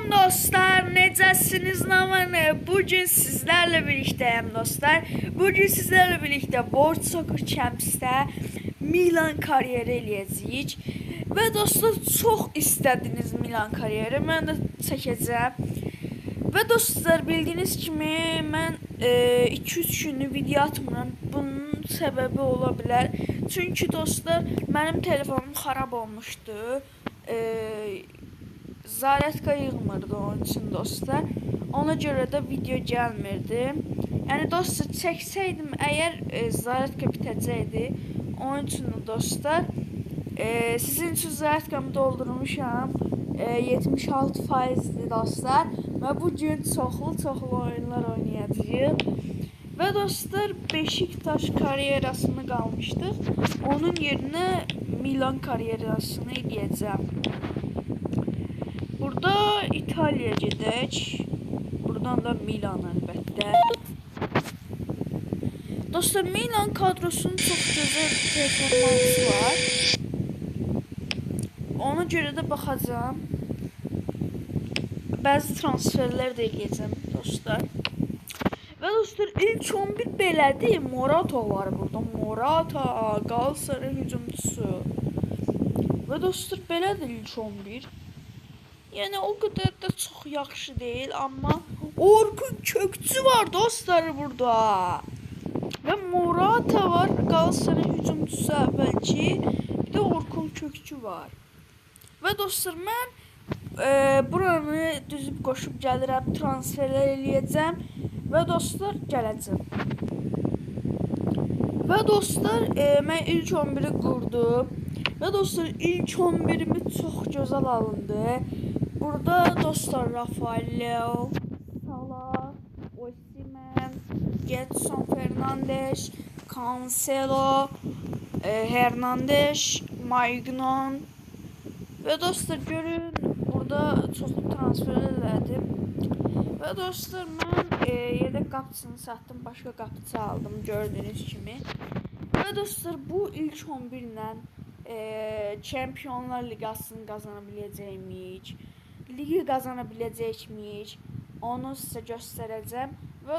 Salam dostlar, necəsiniz, nə var nə? Bugün sizlərlə birlikdəyəm dostlar. Bugün sizlərlə birlikdə World Soccer Champs-də Milan karyeri eləyəcəyik. Və dostlar, çox istədiniz Milan karyeri, mən də çəkəcəm. Və dostlar, bildiyiniz kimi mən 2-3 günlük video atmıram. Bunun səbəbi ola bilər. Çünki dostlar, mənim telefonum xarab olmuşdu. Zaryadka yığmırdı onun üçün dostlar. Ona görə də video gəlmirdi. Yəni dostlar, çəksəydim əgər zaryadka bitəcəkdi. Onun üçün dostlar, sizin üçün zaryadkamı doldurmuşam. 76%'dir dostlar. Və bu gün çoxlu oyunlar oynayacağıq. Və dostlar, Beşiktaş karyerasını qalmışdıq. Onun yerinə Milan karyerasını eləyəcəm. Burada İtaliya gedək. Buradan da Milan əlbəttə. Dostlar, Milan kadrosunun çox gözəl performansı var. Ona görə də baxacağım. Bəzi transferlər də eləyəcəm dostlar. Və dostlar, ilk 11 belədir. Morata var burada. Morata, Galatasaray hücumçusu. Və dostlar, belədir ilk 11. Yəni o qədər də çox yaxşı deyil, amma Orkun Kökçü var dostlar burada. Və Morata var, Galatasaray hücumçusu əvvəlki. Bir də Orkun Kökçü var. Və dostlar, mən buranı düzüb qoşub gəlirəm, transferlər eləyəcəm və dostlar, gələcəm. Və dostlar, mən ilk 11'i qurdum. Və dostlar, ilk 11'imi çox gözəl alındı. Burada dostlar, Rafael, Salah, Osimhen, Gedson Fernandes, Cancelo, Hernandez, Maignan. Və dostlar, görün, burada çoxlu transfer elədim. Və dostlar, mən yedək qapısını satdım, başqa qapıcı aldım, gördüyünüz kimi. Və dostlar, bu ilk 11 ilə Çempionlar Liqasını qazana biləcəyik. Ligi qazana biləcəkmiş. Onu sizə göstərəcəm. Və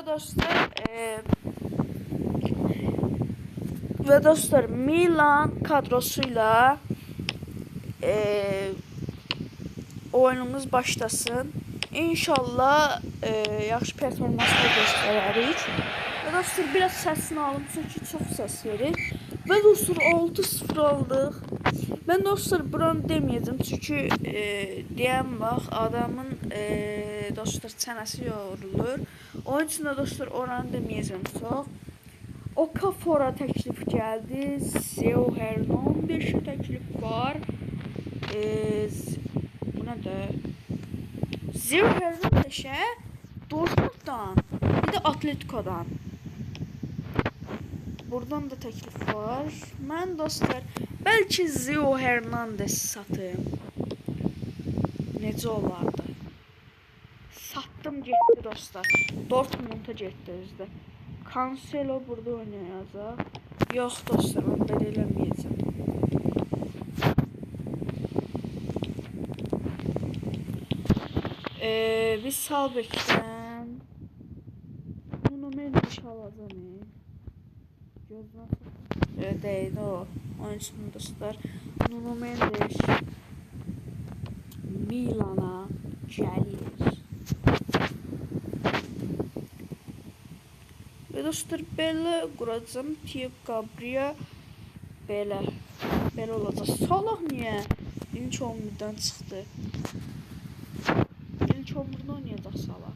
dostlar, Milan kadrosuyla oyunumuz başlasın. İnşallah yaxşı performanslar göstərərik. Və dostlar, biraz səsini alım, çünki çox səs verir. Və dostlar, 6-0 aldıq. Mən dostlar, buranı deməyəcəm, çünki deyəm bax, adamın dostlar, çənəsi yorulur. Onun üçün də dostlar, oranı deməyəcəm çox. Okafora təklif gəldi. Theo Hernandez təklif var. Bu nədir? Theo Hernandez'e Dortmund'dan, bir də Atletico'dan. Buradan da təklif var. Mən dostlar, bəlkə Theo Hernandez satım. Necə olardı? Sattım, getdi dostlar. Dortmund'a getdi özdə. Cancelo burada oynayacaq. Yox dostlar, mən belə eləməyəcəm. Biz Salbek'dən Nuno Mendes alacağım. Gözdən deydi o. Onun üçün dostlar, Nuno Mendes Milan'a gəlir. Və dostlar, belə quracağım. Thiago Gabriel belə olacaq. Salah niyə ilk 11'dən çıxdı? İlk 11'də oynayacaq Salah.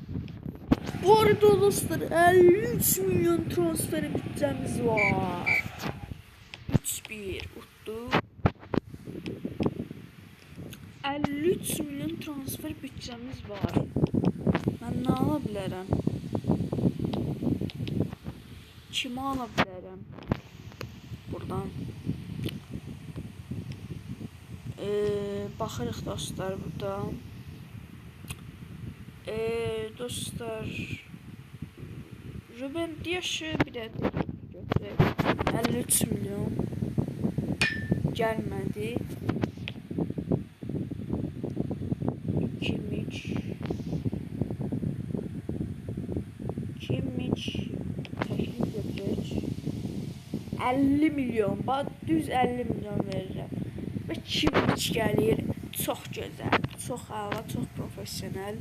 Bu arada dostlar, 53 milyon transferi bütçemiz var. 3-1 utdu. 53 milyon transfer bütçemiz var. Mən nə ala bilərəm? Kimi ala bilərəm? Buradan. Baxırıq dostlar buradan. Dostlar, Ruben Dias'ı bir də götürək. 53 milyon gəlmədi. Kimmich Kimmich təklif edəcək. 50 milyon, bax düz 50 milyon verirəm. Və Kimmich gəlir. Çox gözəl, çox əla, çox professional.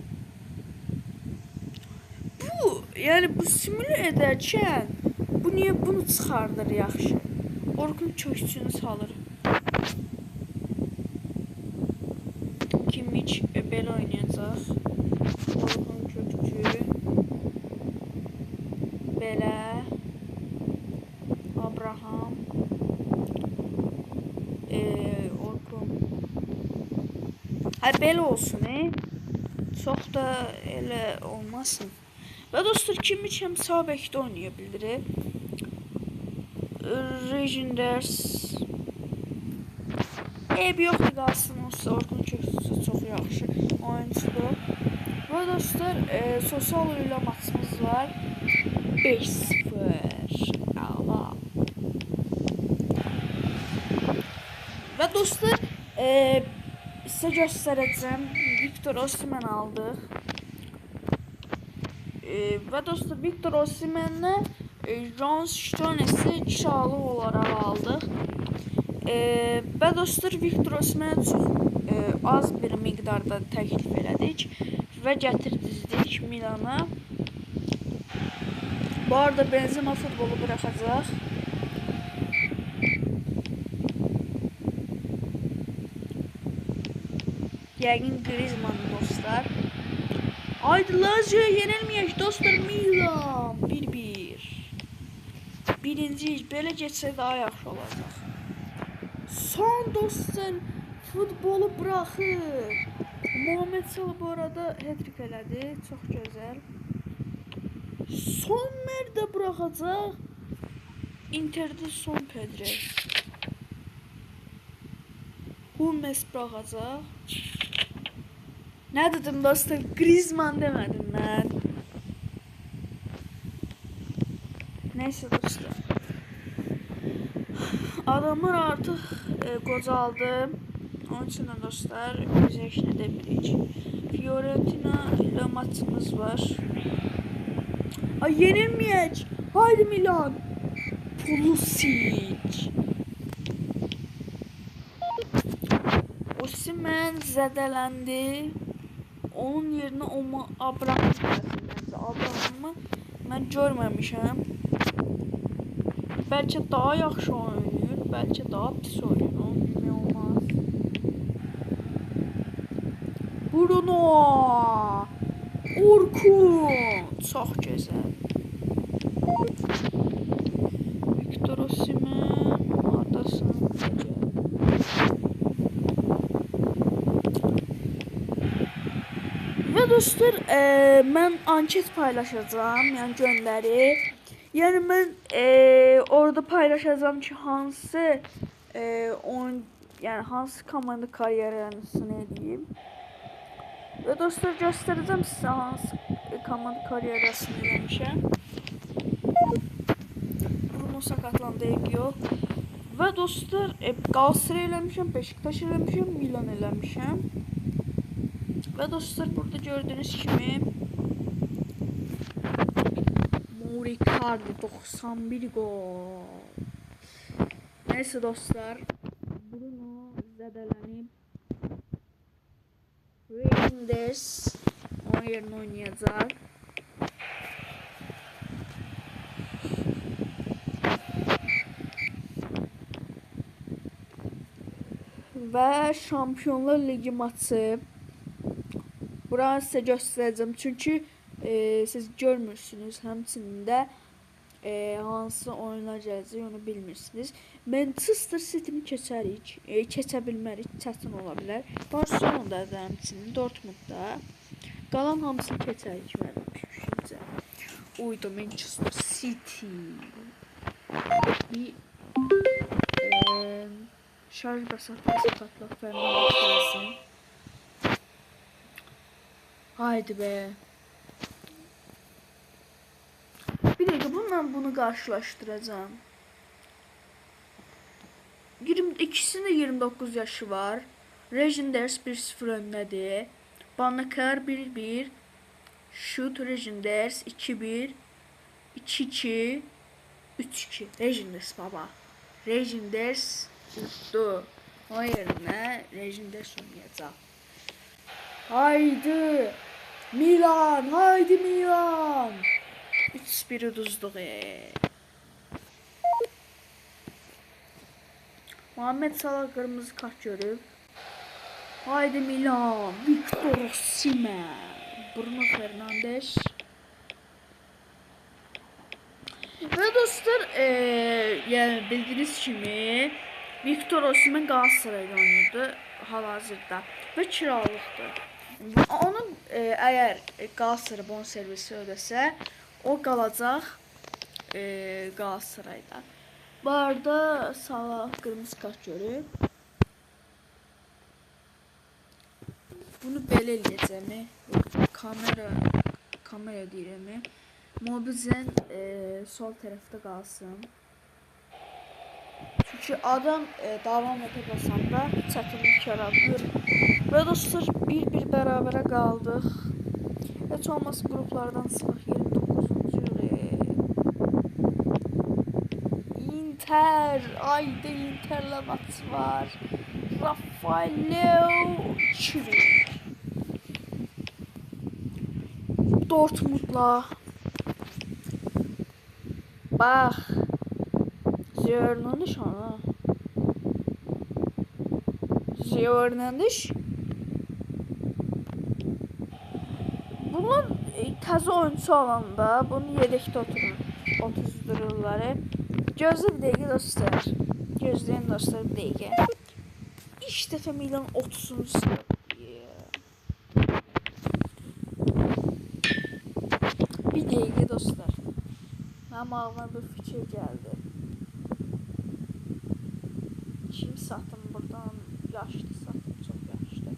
Bu, yəni bu simülə edərkən bu niyə bunu çıxardır yaxşı? Orkun köksünü salır. Kimmich belə oynayacaq. Orkun kökçü. Belə. Abraham. Orkun. Hayır belə olsun, Çox da elə olmasın. Və dostlar, Kimmich həm sağ bəkdə oynaya bilir. Regenders. Eybi yoxdur, qalsın olsa. Orkun köksüsü çox yaxşı oyuncudur. Və dostlar, Sosalo ilə maçımız var. 5-0. Əla. Və dostlar, sizə göstərəcəm. Victor Osimhen aldıq. Və dostlar, Victor Osimhen'lə John Stones'i kiralık olaraq aldıq. Və dostlar, Victor Osimhen'ə çox az bir miqdarda təklif elədik və gətirdik Milana. Bu arada Benzema futbolu bırakacaq. Yəqin Griezmann dostlar. Haydi Lazio'ya yenilməyək dostlar, Milan 1-1. Birinci belə geçsə daha yaxşı olacaq. Son dostlar futbolu bırakır. Muhammed Salah bu arada hat-trick elədi, çox gözəl. Son merdə bırakacaq. Inter'de son Pedri. Hummels bırakacaq. Ne dedim dostlar? Griezmann demedim ben. Neyse dostlar. Adamlar artık qocaldı. Onun için de dostlar biz eşine de bilirik. Fiorentina ile maçımız var. Ay yenilməyək. Haydi Milan. Pulisic. Osimhen zədələndi. Onun yerine Abraham gəlsin. Abraham'ı mən görməmişəm. Bəlkə daha yaxşı oynayır, bəlkə daha pis oynayır. Onun bilmək olmaz. Bruno! Orkun! Çox gözəl. Victor Osimhen adasını necə? Və dostlar, mən anket paylaşacağım, yəni göndərib. Yəni mən orada paylaşacağım ki, hansı yəni hansı komanda karyerasını edeyim. Və dostlar, göstərəcəm sizə hansı komanda karyerasını eləmişəm. Bruno sakatlandı, yox. Və dostlar, Galatasaray eləmişəm, Beşiktaş eləmişəm, Milan eləmişəm. Və dostlar, burada gördüğünüz kimi Muricardi 91 gol. Neyse dostlar, Bruno zədələnib. Reinders onun yerine oynayacaq. Və Şampiyonlar Ligi maçı. Buranı sizə göstərəcəm. Çünki siz görmürsünüz. Həmçinin də hansı oyunlar gələcək onu bilmirsiniz. Manchester City-ni keçərik. Keçə bilmərik. Çətin ola bilər. Barcelona da həmçinin, Dortmund-da. Qalan hamısını keçərik mənim fikrimcə. Uydu Manchester City. Bir şarj basatla Fernando gəlsin. Haydi be. Bir dakika, bununla bunu karşılaştıracağım. İkisinin de 29 yaşı var. Regenders 1-0 öndedir. Banakar 1-1. Şut Rejinders 2-1. 2-2. 3-2. Rejinders baba. Rejinders tuttu. O yerine Rejinders oynayacaq. Haydi. Milan. Haydi Milan. 3-1 uduzduq. Muhammed Salah qırmızı kart görüb. Haydi Milan. Victor Osimhen. Bruno Fernandes. Ve dostlar, yəni bildiyiniz kimi Victor Osimhen Galatasarayda oynayırdı hal-hazırda və kiralıqdır. Onun əgər Galatasaray bonservisi ödəsə, o qalacaq Galatasarayda. Bu arada Salah qırmızı kart görüb. Bunu belə eləyəcəm. Kamera deyirəm. Mobizen sol tərəfdə qalsın. Çünki adam davam edə basanda çətinlik yaradır. Və dostlar, 1-1 bərabərə qaldıq. Heç olmasa qruplardan çıxaq. 29-cu Inter. Ayda Inter'lə maç var. Rafael Çivik. Dortmund'la. Bax. Ziyarlanış ona. Ziyarlanış. Bunun təzə oyunçu olanda bunu yedəkdə otuzdururlar. Gözlə bir dəqiqə dostlar. Gözləyin dostlar bir dəqiqə. İlk dəfə Milan 30-cu sırada. Bir dəqiqə dostlar. Mənim ağlıma bir fikir gəldi. Kim satım buradan? Yaşlı satım, çox yaşlı.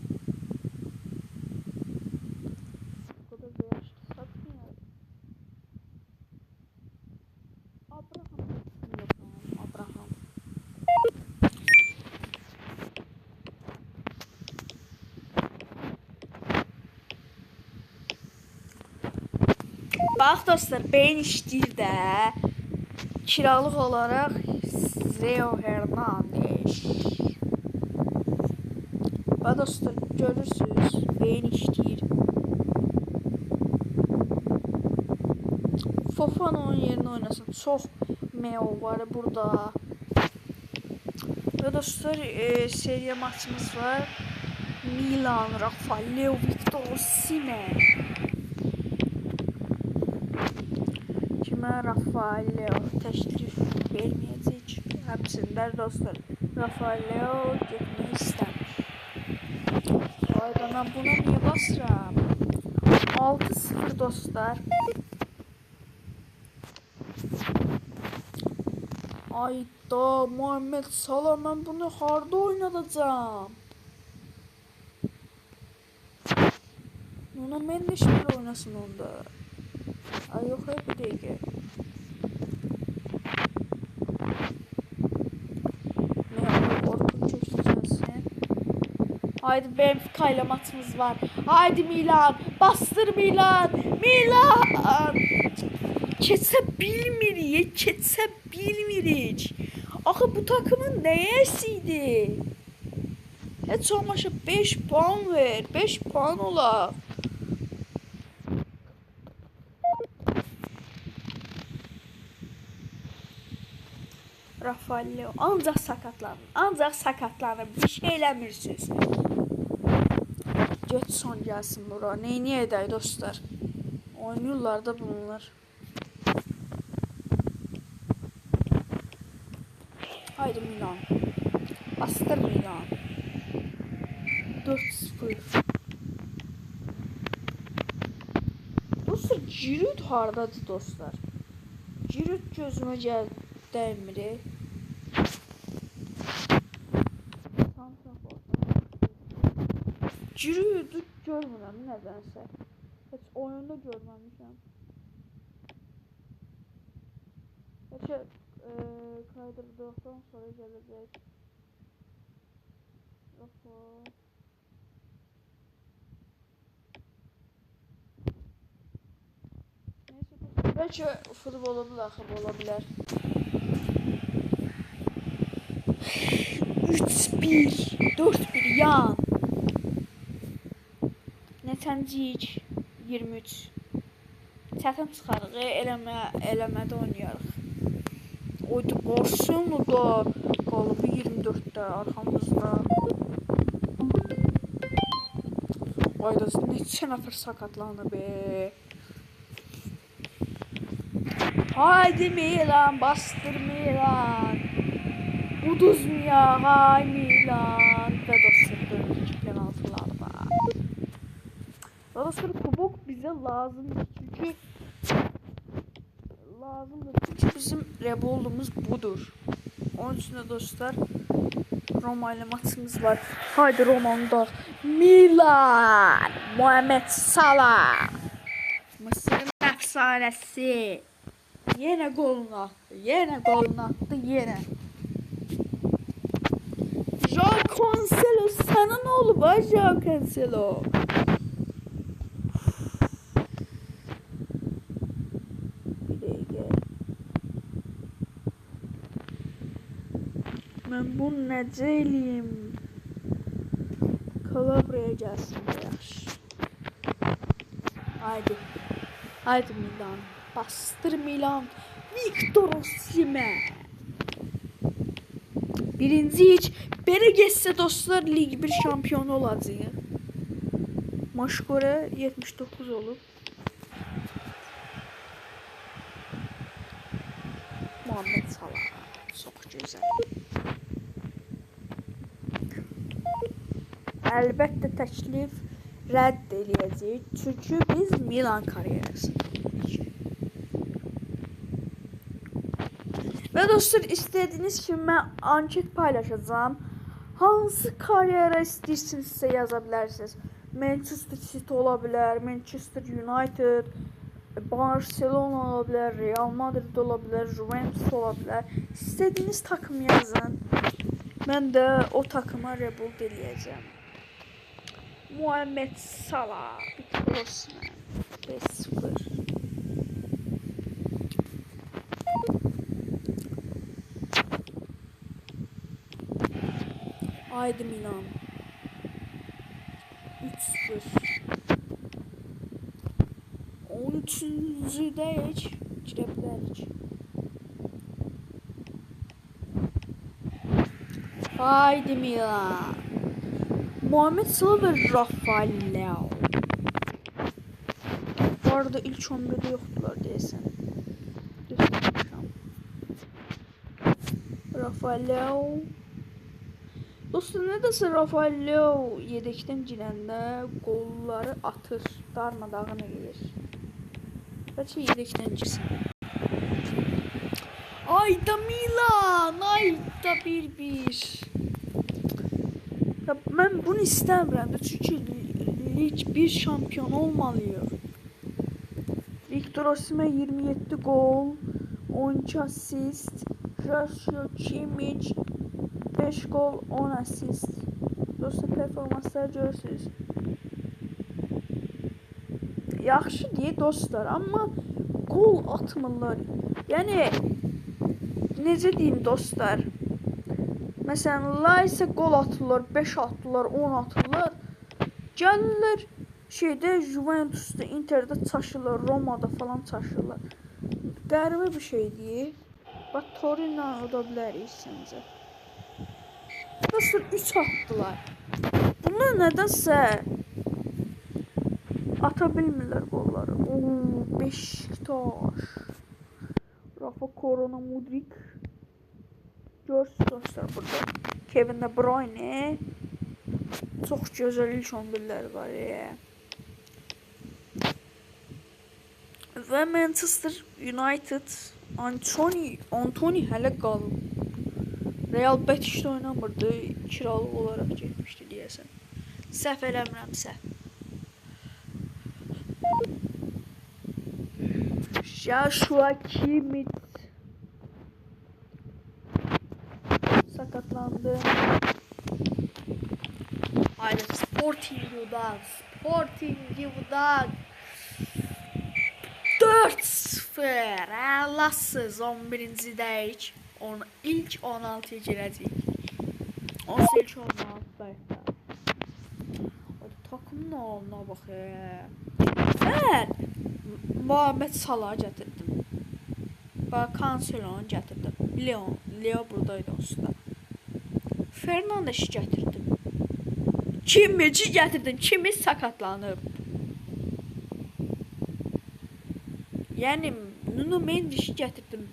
Bu da bir yaşlı satım ya. Abraham. Yok, Abraham. Bax dostlar, beyin işləyir də. Kiralıq olaraq Zeo Hernandez. Və dostlar, görürsünüz, beyin işləyir. Fofana onun yerinə oynasın. Çox meo var burada. Və dostlar, seriya maçımız var. Milan, Rafael, Victor Osimhen. Kimə Rafael təklif verməyəcək. Həmçində dostlar, Rafael getmək istəmir. Ayda mən buna niyə basıram? 6-0 dostlar. Ayda Muhammed Salah, mən bunu harda oynadacağım? Ona mən neşmir oynasın onda. Ay yox, bir dəqiqə. Haydi Benfica ile maçımız var. Haydi Milan. Bastır Milan. Milan. Keçə bilmirik. Keçə bilmirik. Axı bu takımın nəyəsidir? Heç olmasa 5 puan ver. 5 puan ola. Rafael ancaq sakatlanır. Ancaq sakatlanır. Bir şey eləmirsiniz. Get son gəlsin bura. Neyini edək dostlar? Oynayırlar da bunlar. Haydi Milan. Bastır Milan. 4-0. Dostlar, Giroud hardadır dostlar? Giroud gözümə dəymir. Giroud'u görmürəm nədənsə. Heç oyunda görməmişəm. Bəlkə kaydırdıqdan sonra gələcək. Yox. Bəlkə futbolum daxil ola bilər. 3-1, 4-1 yan. Neçənciyik? 23. Çətin çıxarıq, eləmədə oynayarıq. Oydu qorsun o da qalıbı 24-də arxamızda. Ayda neçə nəfər sakatlanır be. Haydi Milan, bastır Milan. Uduz mu ya, hay Milan. Və dostlar döndük penaltılarda. Dostlar kubok bizə lazımdır çünki bizim revoltumuz budur. Onun için de dostlar Roma ile maçımız var. Haydi Roma'nın da Milan, Muhammed Salah, Mısır'ın efsanesi. Yine golünü attı, yine. João Cancelo, sana ne oldu be João Cancelo? Ben bunu necə eləyim? Kalabraya gəlsin yaxşı. Haydi Milan. Bastır Milan. Victor Osimhen. Birinci hiç belə geçsə dostlar Lig 1 şampiyonu olacaq. Maşkore 79 olub. Muhammed Salah. Çox gözəl. Əlbəttə təklif rədd eləyəcəyik. Çünki biz Milan karyerasındayıq. Və dostlar, istədiyiniz kimi mən anket paylaşacağım. Hansı karyera istəyirsinizsə yaza bilərsiniz. Manchester City ola bilər, Manchester United, Barcelona ola bilər, Real Madrid ola bilər, Juventus ola bilər. İstədiyiniz takım yazın. Mən də o takıma rebuild eləyəcəm. Muhammed Salah, Victor Osimhen, 5-0. Haydi Milan. 3-0. 13-cüdəyik. Girə bilərik. Haydi Milan. Muhammed Salah ve Rafael Leao. Bu arada ilk 11'de yoktular deyəsən. Rafael Leao. Dostlar, nedəsə Rafael Leao yedəkdən girəndə qolları atır, darmadağın edir. Bəlkə yedəkdən girsin. Ayda Milan, ayda 1-1. Ya mən bunu istəmirəm də, çünki Lig 1 şampiyon olmalıyıq. Victor Osimhen 27 gol, 12 asist, Joshua Kimmich 5 gol, 10 asist. Dostlar, performanslar görürsünüz. Yaxşı deyə dostlar, amma gol atmırlar. Yəni necə deyim dostlar? Məsələn, Laysə gol atırlar, 5 atırlar, 10 atırlar. Gəlirlər şeydə Juventus'da, Inter'də çaşırlar, Roma'da falan çaşırlar. Qəribə bir şeydir. Bax, Torino oda bilərik səncə. Dostlar, 3 atdılar. Bunlar nədənsə ata bilmirlər qolları. Oo, Beşiktaş. Rafa Corona Mudrik. Görsünüz dostlar burada. Kevin De Bruyne. Çox gözəl ilk 11'lər var ya. Və Manchester United Antony hələ qalıb. Real Betis'də oynamırdı. Kiralıq olaraq getmişdi deyəsən. Səhv eləmirəmsə. Joshua Kimmich sakatlandı. Haydi Sporting Gladbach. 4-0. dostlar, Allahsız 11-cidəyik. İlk 16-ya girəcəyik. 18 16-dayıq. Takımın alına bax. Mən Muhammed Salah gətirdim. Bax, Cancelo'nu gətirdim. Leo buradaydı usta. Fernandes'i gətirdim. Kimmici gətirdim. Kimi sakatlanıb. Yəni Nuno Mendes'i gətirdim.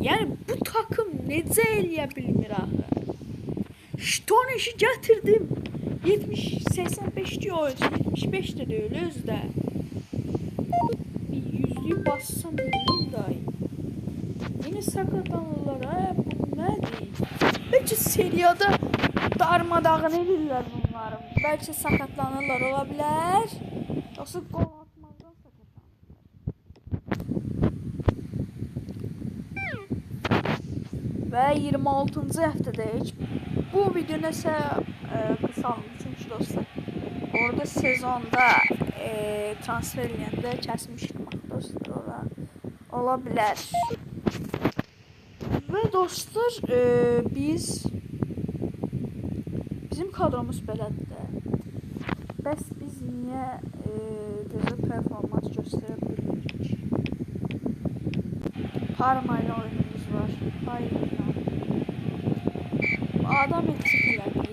Yəni bu takım necə eləyə bilmir axı? Stones'i gətirdim. 85 diyor, 75 de değil özde. Bir yüzlüğü bassam ölüm dahi. Yine sakatlanırlar ha, bu nedir? Belki seriyada darmadağın edirlər bunları. Belki sakatlanırlar olabilir. Yoksa gol atmazdan sakatlanırlar. Ve 26. həftədəyik. Bu video nəsə kısalmış çünkü dostlar. Orada sezonda transfer eləyəndə kəsmişdim dostlar ora. Ola bilər. Və dostlar bizim kadromuz belədir də. Bəs biz niyə gözəl performans göstərə bilmirik? Parma ilə oyunumuz var. Hayır. Adam eksik elədi.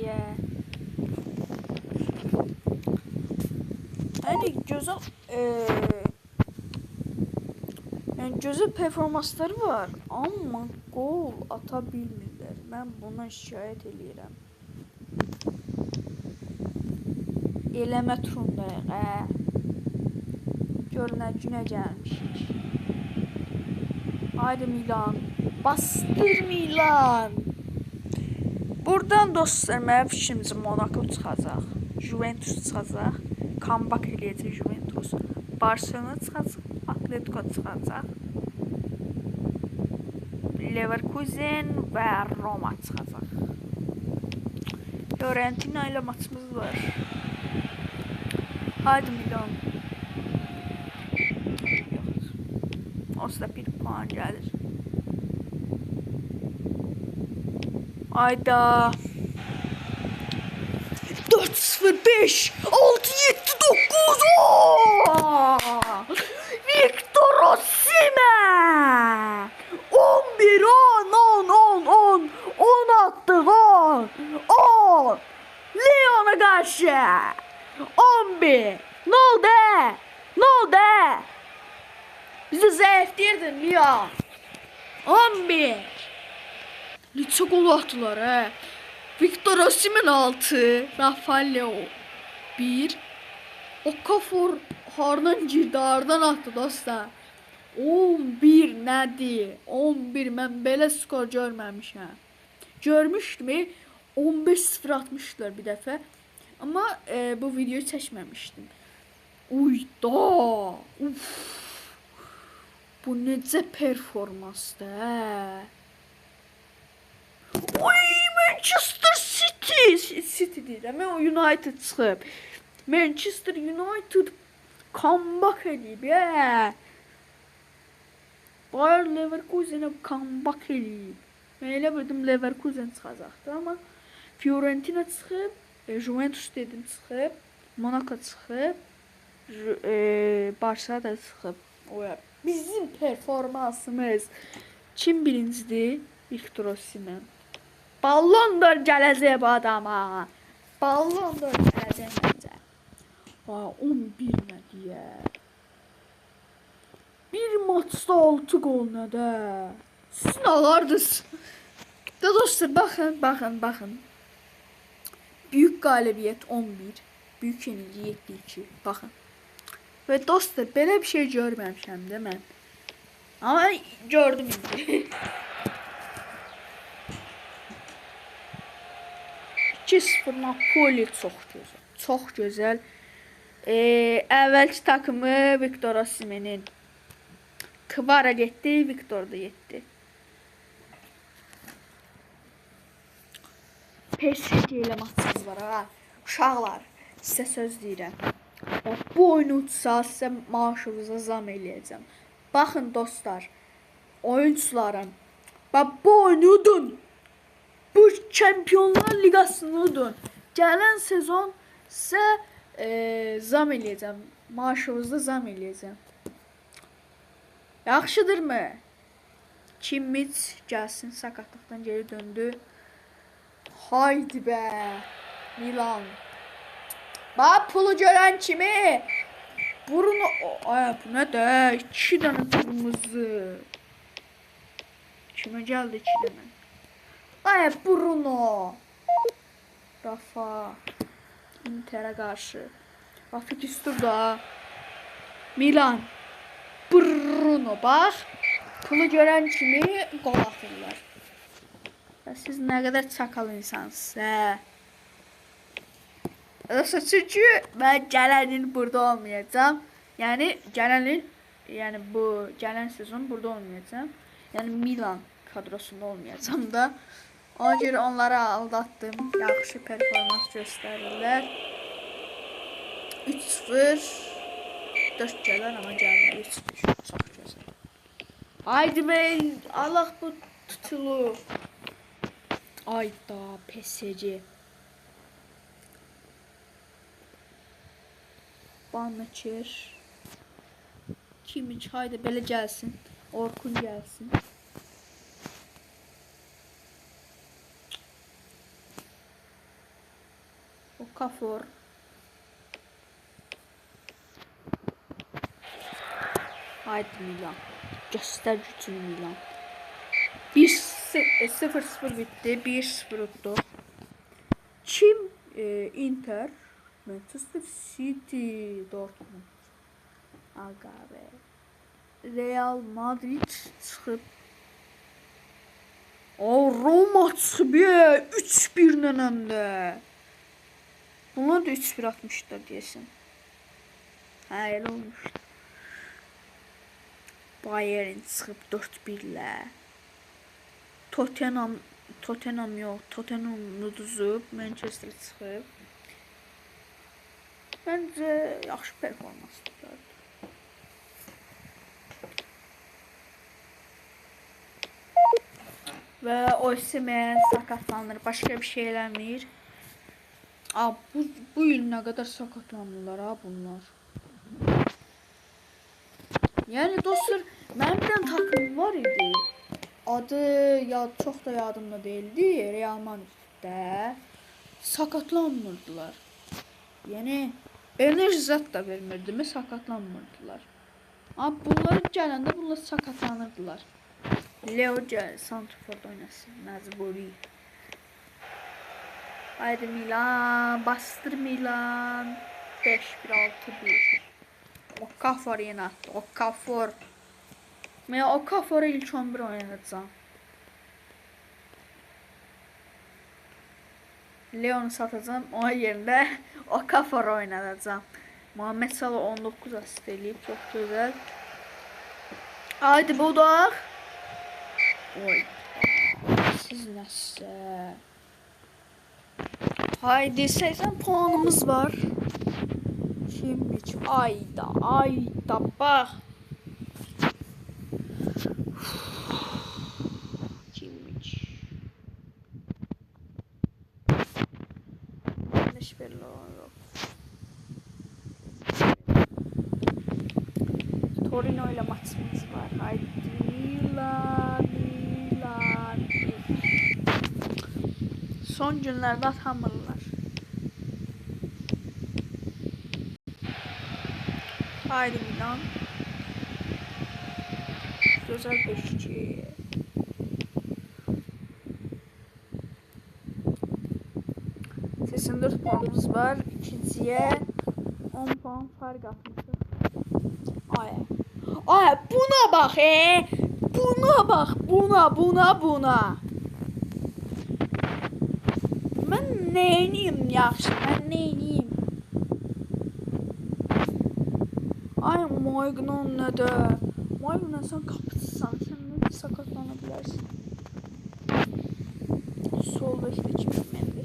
Yəni gözəl performansları var, amma gol ata bilmirlər. Mən buna şikayət eləyirəm. Eləmə turundayıq, Gör nə günə gəlmişik. Haydi Milan, bastır Milan. Buradan dostlar mənim fikrimcə Monaco çıxacaq, Juventus çıxacaq, comeback eləyəcək Juventus, Barcelona çıxacaq, Atletico çıxacaq, Leverkusen və Roma çıxacaq. Fiorentina ilə maçımız var. Haydi Milan. Olsa bir puan gəlir. Ayda 4-0-5 6-7-9 Victor Osimhen 11-10 attı 10 Lyon'a karşı 11 ne oldu bizi zayıf diyordun Lyon 11 Neçə gol attılar he. Victor Osimhen 6, Rafael Leo 1. Okafor hardan girdi, hardan attı dostlar. 11 nədir? 11 mən belə skor görməmişəm. Görmüşdüm 15-0 atmışlar bir dəfə. Amma bu videoyu çəkməmişdim. Uyda. Bu necə performansdır he. Manchester City deyirəm, United çıxıb. Manchester United comeback edib, Bayer Leverkusen'ə comeback edib. Mən elə bildim Leverkusen çıxacaqdı, amma Fiorentina çıxıb, Juventus dedim çıxıb, Monaco çıxıb, Barça da çıxıb. Bizim performansımız kim birincidir? Victor Osimhen. Ballon d'Or gələcək bu adama. Ballon d'Or gələcək məncə. 11 nə deyər? Bir maçda 6 gol nədə? Siz nə alardınız? Dostlar baxın. Büyük qalibiyyət 11. Büyük yenilgi 7-2. Baxın. Və dostlar belə bir şey görməmişəm də mən. Amma gördüm indi. 2-0 Napoli çox gözəl. Əvvəlki takımı Victor Osimhen'in. Kvara getdi, Victor da getdi. PSG ilə maçımız var ha. Uşaqlar, sizə söz deyirəm. Bu oyunu utsa sizə maaşınıza zam eləyəcəm. Baxın dostlar, oyuncularım. Bax bu oyunu udun. Bu Çempionlar Liqasını udun. Gələn sezon sizə zam eləyəcəm. Maaşınızda zam eləyəcəm. Yaxşıdırmı? Kimmich gəlsin, sakatlıqdan geri döndü. Haydi be. Milan. Bax pulu görən kimi. Bruno, ay bu nə də? 2 dənə qırmızı. Kimə gəldi 2 dənə? Ay Bruno. Rafa. Inter'e qarşı. Bax fikstür da. Milan. Bruno bax. Pulu görən kimi qol atırlar. Siz nə qədər çakal insansınız, hə? Çünki mən gələn il burada olmayacağam. Yəni bu gələn sezon burada olmayacağam. Yəni Milan kadrosunda olmayacağam da. Ona görə onları aldatdım. Yaxşı performans göstərirlər. 3-0 4 gələr amma gəlmir. 3-1 çox gözəl. Haydi mən Allah bu tutulu. Ayda PSG. Banlaçır. Kimin haydi belə gəlsin. Orkun gəlsin. Okafor. Haydi Milan. Göstər gücünü Milan. 0-0 bitti. 1-0 oldu. Kim? Inter. Manchester City. Dortmund. Aga be. Real Madrid çıxıb. Roma çıxıb. 3-1 nənəndə. Bunlar da 3-1 atmışlar deyəsən. Hə, elə olmuşdu. Bayern çıxıb 4-1-lə. Tottenham yox. Tottenham uduzub. Manchester çıxıb. Məncə yaxşı performansdır. Və Osimhen sakatlanır. Başqa bir şey eləmir. Bu il nə qədər sakatlanırlar ha bunlar. Yəni dostlar, mənim bir dənə takım var idi. Adı çox da yadımda değildi. Real Madriddə sakatlanmırdılar. Yəni enerji zat da vermirdi, sakatlanmırdılar. Amma bunlar gələndə bunlar sakatlanırdılar. Leo Santrfor'da oynasın, məcburi. Haydi Milan, bastır Milan. 5-1-6-1. Okafor yenə attı. Okafor. Mən Okafor'u ilk 11 oynayacağım. Leon'u satacağım. Onun yerində Okafor oynayacağım. Muhammed Salah 19 asist eləyib. Çox gözəl. Haydi budaq. Oy. Siz nəsə. Haydi 80 puanımız var. Kimmich. Ayda bax. Kimmich. Yanlış belli olur. Torino ile maçımız var. Haydi Milan. Son günlerde atamırlar. Haydi Milan. Güzel 5-2. Sesin 4 puanımız var. İkinciye 10 puan fark atmışız. Ay buna bak Buna bak. Buna. Mən neyniyim yaxşı? Ay Moygnon nədir? Moygnon sən kapıçısan. Sən nə sakatlana bilərsən? Solda işte kimin məndə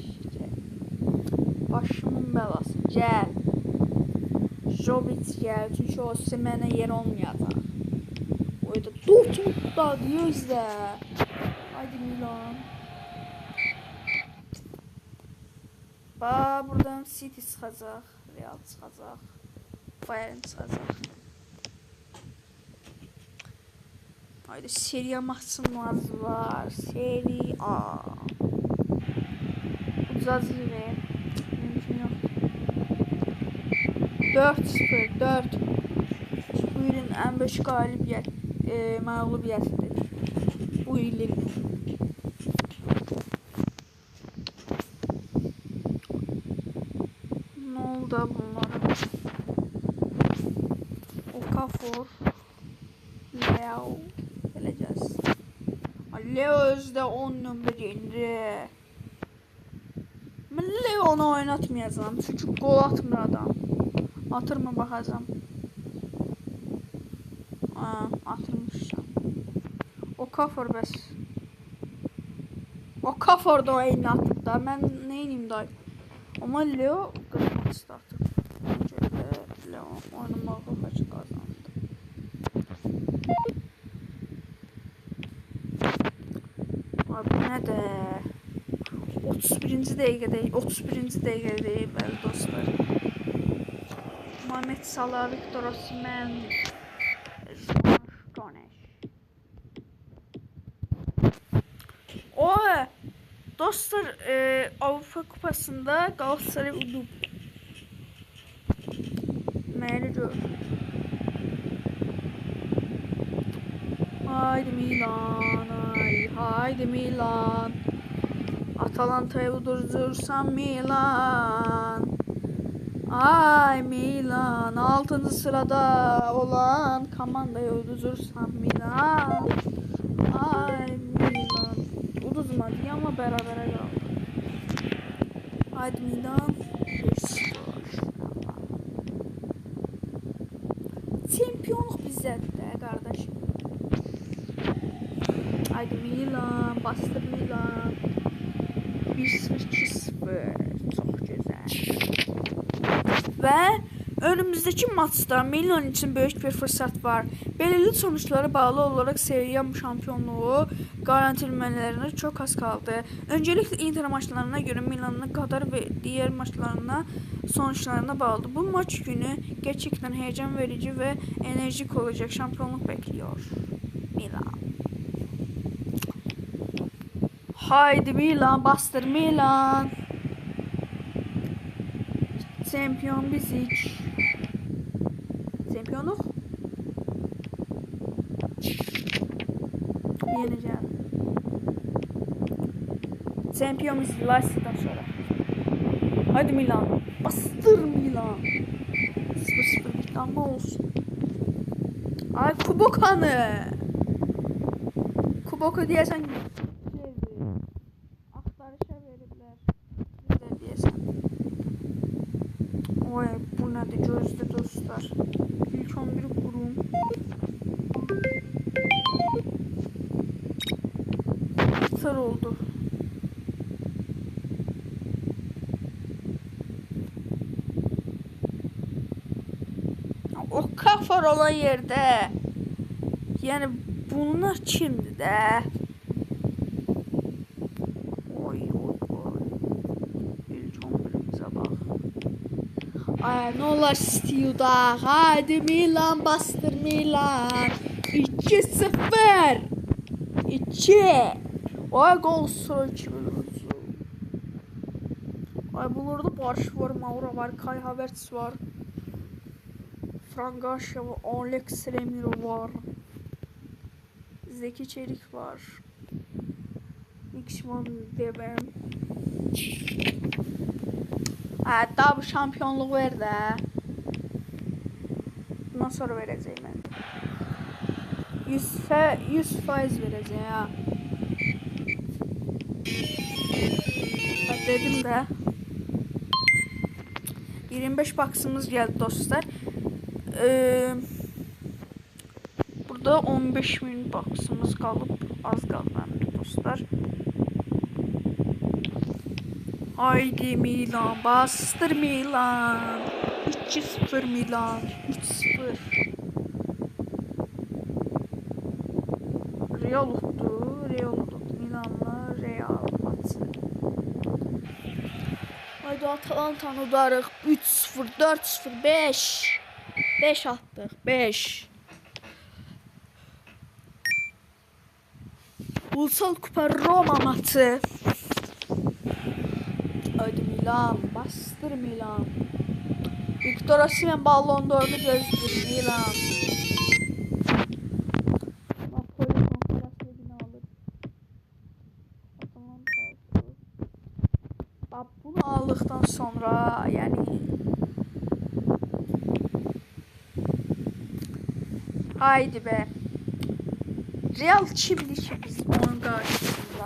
başımın bəlası. Gəl. Jovic gəl. Çünki o mənə yer olmayacaq. Oyda Dortmund'da gözlə. Haydi Milan. Buradan City çıxacaq, Real çıxacaq, Bayern çıxacaq. Haydi Serie A maçımız var. Serie A. Ucaz yine. Mümkün yok. 4-0, 4. Bu ilin en büyük mağlubiyetidir. Bu ilin. Ne oldu bunlara? Okafor. Leo. Geleceğiz. Leo özde 10 numara indi. Ben Leo'nu oynatmayacağım çünkü gol atmır adam. Atır mı bakacağım. Atırmışam. Okafor bəs. Okafor da oyunu atıb da. Mən neyniyim da. Ama Leo qırmaq istəyir. Leo oynamağı kaçı qazandı. Abi nə də. 31-ci dəqiqədəyik. 31-ci dəqiqədəyik bəli dostlar. Muhammed Salah, Victor Osimhen, O dostlar Avrupa Kupasında Galatasaray udub. Məni gör. Haydi Milan, haydi Milan. Atalanta'yı udurursan Milan. Ay Milan 6. sırada olan komandayı udurursan Milan. Ay Milan. Uduzmadı ama berabere kaldı. Haydi Milan. Şampiyonluk bizdədir kardeşim. Haydi Milan. Bastır Milan. 1-0-2-0. Çok güzel. Ve önümüzdeki maçta Milan için büyük bir fırsat var. Belirli sonuçlara bağlı olarak Serie A şampiyonluğu garantilemelerine çok az kaldı. Öncelikle Inter maçlarına göre Milan'ın kadar ve diğer maçlarına sonuçlarına bağlı. Bu maç günü gerçekten heyecan verici ve enerjik olacak. Şampiyonluk bekliyor Milan. Haydi Milan, bastır Milan. Şampiyon biziz. Şampiyonluk. Yeneceğim. Şampiyon biziz Leicester'dan sonra. Haydi Milan. Bastır Milan. 0-0 bitti ama olsun. Ay Kubok hanı. Kubok ödeyesen aktarışa verirler. Güzel diyesen. Oy bu nədir gözdə dostlar. İlk 11 kurum. Sır oldu. O kafar olan yerde. Yani bunlar kimdi de? Oy oy oy. İlk 11'imize bak. Ay ne olar istiyor da. Haydi Milan bastır Milan. 2-0. 2. Ay gol sıra 2 Ay bunlarda Barış var, Mauro var, Kai Havertz var. Frangasya var, Alex Remiro var. Zeki Çelik var. X-Man Devem. Daha bu şampiyonluğu ver de. Bundan sonra vereceğim ben. 100% vereceğim ya. Dedim de. 25 baksımız geldi dostlar. Burada 15.000 baksımız kalıp az kaldı dostlar. Haydi Milan bastır Milan. 2-0 Milan. 3-0. Real oldu. Milanla Real maçı. Haydi Atalantanı udarıq. 3-0, 4-0, 5. 5 atdıq. 5. Ulusal Kupa Roma maçı. Haydi Milan. Bastır Milan. Victor Osimhen Ballon d'Or'unu gözləyir Milan. Napoli Konferans Ligi'ni alır. Bak bunu aldıktan sonra yani haydi be. Real kimdir ki biz onun karşısında?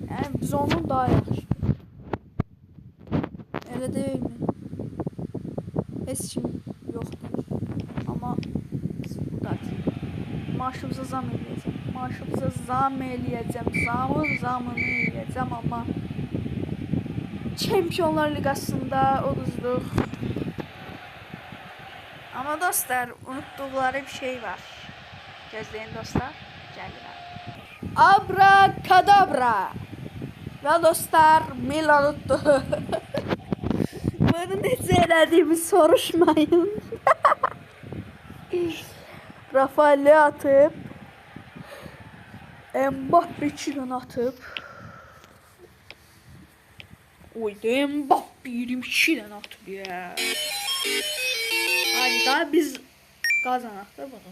Yani biz onun daha yaxşı. Öyle değil mi? Heç kim yoxdur. Ama biz buradayız. Maaşımıza zam eləyəcəm. Maaşımıza zam eləyəcəm. Zamını eləyəcəm ama Çempionlar Ligasında uduzduq. Ama dostlar unuttukları bir şey var. Gözleyin dostlar. Gəlirəm. Abrakadabra. Ve dostlar Milan utdu. Bunu necə elədiyimi soruşmayın. Rafael'i atıp Mbappe için atıp oydu Mbappe 22'den atıp ya. Hadi daha biz kazanaq da bunu.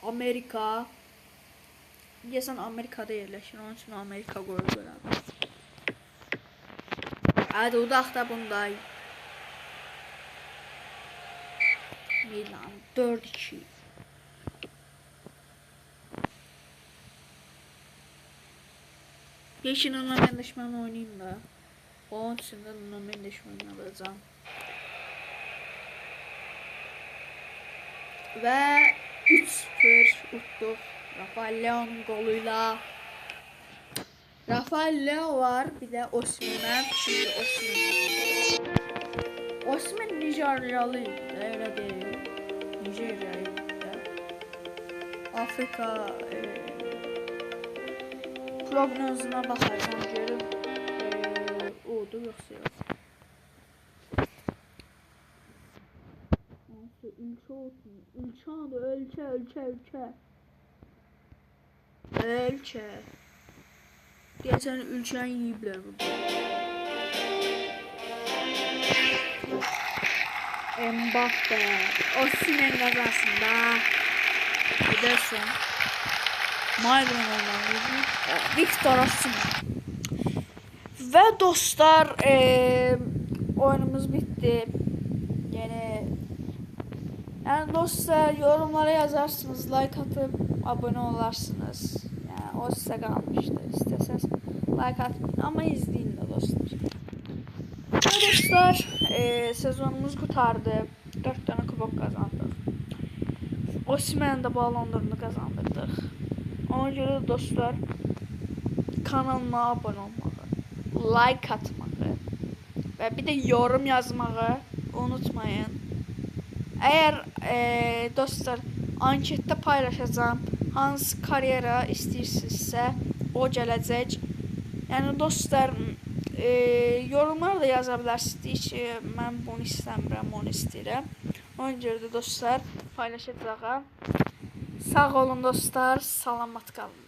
Amerika. Deyəsən Amerikada yerləşir. Onun üçün Amerika qoyulur. Hadi udaq da bunda. Milan 4-2. Yeşil onunla mendeşməni oynayayım da. Onun üçün də onunla mendeşməni alacağım. Və 3-0 utduq. Rafael Leo'nun goluyla. Rafael Leo var. Bir de Osimhen. Şimdi Osimhen. Osimhen Nijeryalıydı. Öyle değil. Nijeryalıydı. Afrika prognozuna bakacağım. Görüm. Oldu yoksa yok. Ülke olsun. Ülke adı ölçe. Geçen ülken yiyiblər burada. Mbappe. Osimhen kazansın da. Ederson. Maydron olmalı. Victor Osimhen. Ve dostlar oyunumuz bitti. Yani dostlar yorumlara yazarsınız, like atıp abone olarsınız. Yani o size kalmıştı. İsterseniz like atmayın ama izleyin de dostlar. Ve dostlar sezonumuz kurtardı. 4 tane kubok kazandık. Osimhen'in de Ballon d'Or'unu kazandırdık. Ona göre dostlar kanalıma abone olmağı, like atmağı ve bir de yorum yazmağı unutmayın. Eğer dostlar ankette paylaşacağım hansı karyera istəyirsinizsə o gələcək. Yəni dostlar yorumlar da yaza bilərsiniz ki mən bunu istəmirəm, onu istəyirəm. Ona görə də dostlar paylaşacağam. Sağ olun dostlar, salamat qalın.